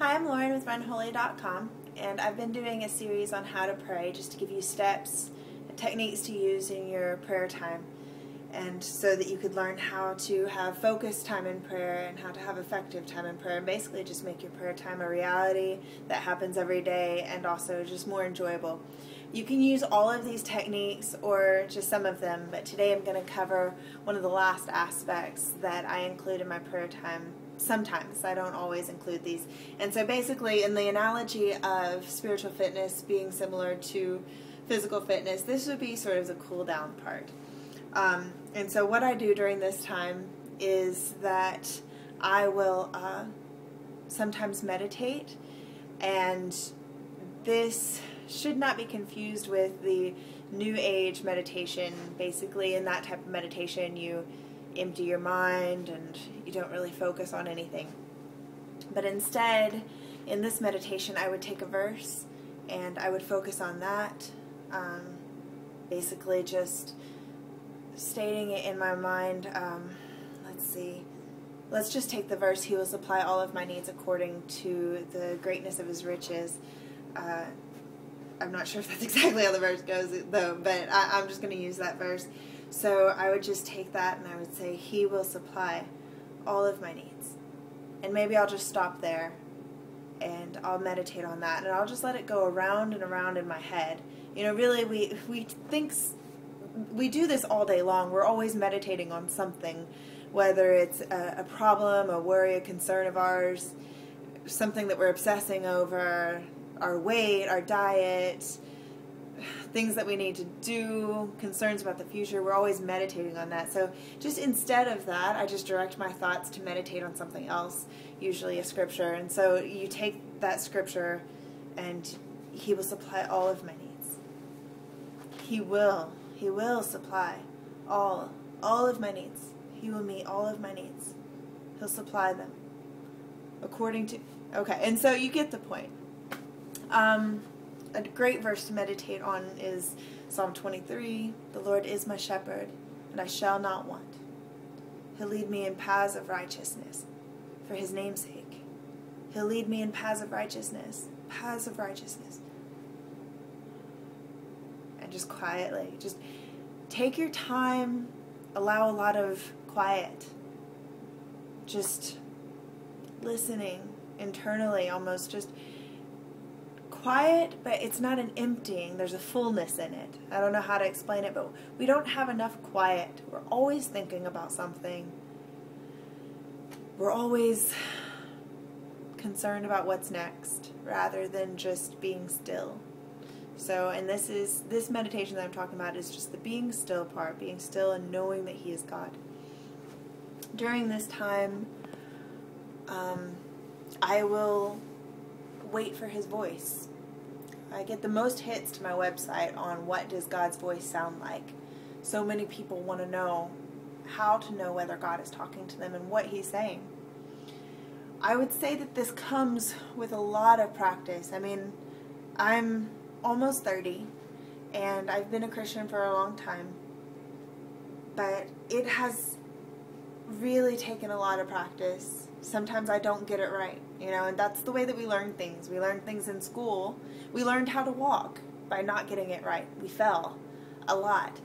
Hi, I'm Lauren with RunHoly.com, and I've been doing a series on how to pray just to give you steps and techniques to use in your prayer time, and so that you could learn how to have focused time in prayer and how to have effective time in prayer, and basically just make your prayer time a reality that happens every day and also just more enjoyable. You can use all of these techniques or just some of them, but today I'm going to cover one of the last aspects that I include in my prayer time. Sometimes I don't always include these. And so basically, in the analogy of spiritual fitness being similar to physical fitness, this would be sort of the cool down part. And so what I do during this time is that I will sometimes meditate, and this should not be confused with the New Age meditation. Basically, in that type of meditation, you empty your mind and you don't really focus on anything. But instead, in this meditation, I would take a verse and I would focus on that, basically just stating it in my mind. Let's just take the verse, "He will supply all of my needs according to the greatness of His riches." I'm not sure if that's exactly how the verse goes, though, but I'm just going to use that verse. So I would just take that and I would say, "He will supply all of my needs." And maybe I'll just stop there and I'll meditate on that, and I'll just let it go around and around in my head. You know, really, we do this all day long. We're always meditating on something, whether it's a problem, a worry, a concern of ours, something that we're obsessing over, our weight, our diet, things that we need to do, concerns about the future. We're always meditating on that. So just instead of that, I just direct my thoughts to meditate on something else, usually a scripture. And so you take that scripture and He will supply all of my needs. He will supply all of my needs. He will meet all of my needs. He'll supply them according to... Okay, and so you get the point. A great verse to meditate on is Psalm 23. "The Lord is my shepherd, and I shall not want. He'll lead me in paths of righteousness for His name's sake." He'll lead me in paths of righteousness. Paths of righteousness. And just quietly, just take your time, allow a lot of quiet. Just listening internally, almost just quiet, but it's not an emptying. There's a fullness in it. I don't know how to explain it, but we don't have enough quiet. We're always thinking about something. We're always concerned about what's next rather than just being still. So, and this meditation that I'm talking about is just the being still part, being still and knowing that He is God. During this time, I will wait for His voice. I get the most hits to my website on what does God's voice sound like. So many people want to know how to know whether God is talking to them and what He's saying. I would say that this comes with a lot of practice. I mean, I'm almost 30 and I've been a Christian for a long time, but it has really taken a lot of practice. Sometimes I don't get it right, and that's the way that we learn things. We learn things in school. We learned how to walk by not getting it right. We fell a lot.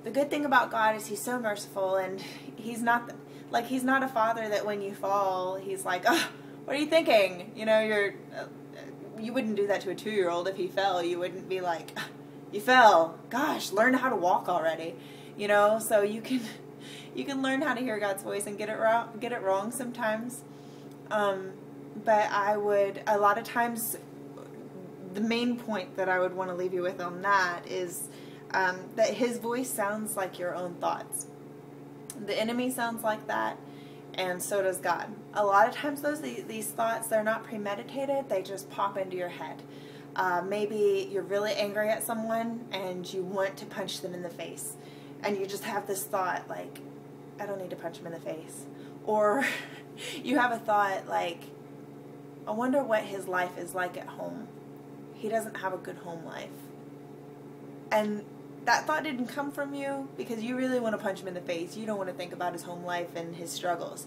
The good thing about God is He's so merciful, and He's not a father that when you fall, He's like, "Oh, what are you thinking?" You wouldn't do that to a 2-year-old if he fell. You wouldn't be like, "You fell. Gosh, learn how to walk already." So you can learn how to hear God's voice and get it wrong sometimes. But a lot of times, the main point that I would want to leave you with on that is that His voice sounds like your own thoughts. The enemy sounds like that, and so does God. A lot of times these thoughts, they're not premeditated, they just pop into your head. Maybe you're really angry at someone and you want to punch them in the face, and you just have this thought like, "I don't need to punch him in the face." Or you have a thought like, "I wonder what his life is like at home. He doesn't have a good home life." And that thought didn't come from you because you really want to punch him in the face. You don't want to think about his home life and his struggles.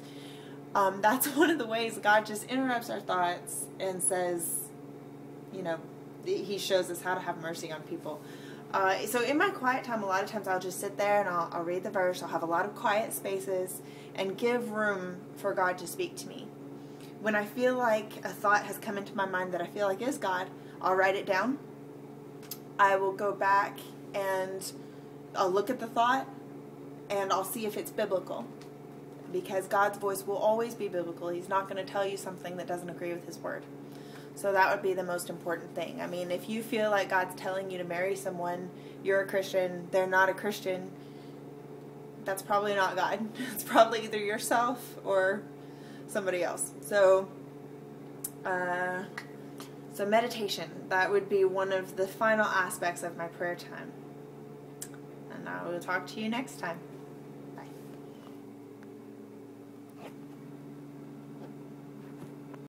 That's one of the ways God just interrupts our thoughts and says, He shows us how to have mercy on people. So in my quiet time, a lot of times I'll just sit there and I'll read the verse. I'll have a lot of quiet spaces and give room for God to speak to me. When I feel like a thought has come into my mind that I feel like is God, I'll write it down. I will go back and I'll look at the thought and I'll see if it's biblical. Because God's voice will always be biblical. He's not going to tell you something that doesn't agree with His word. So that would be the most important thing. I mean, if you feel like God's telling you to marry someone, you're a Christian, they're not a Christian, that's probably not God. It's probably either yourself or somebody else. So meditation, that would be one of the final aspects of my prayer time. And I will talk to you next time.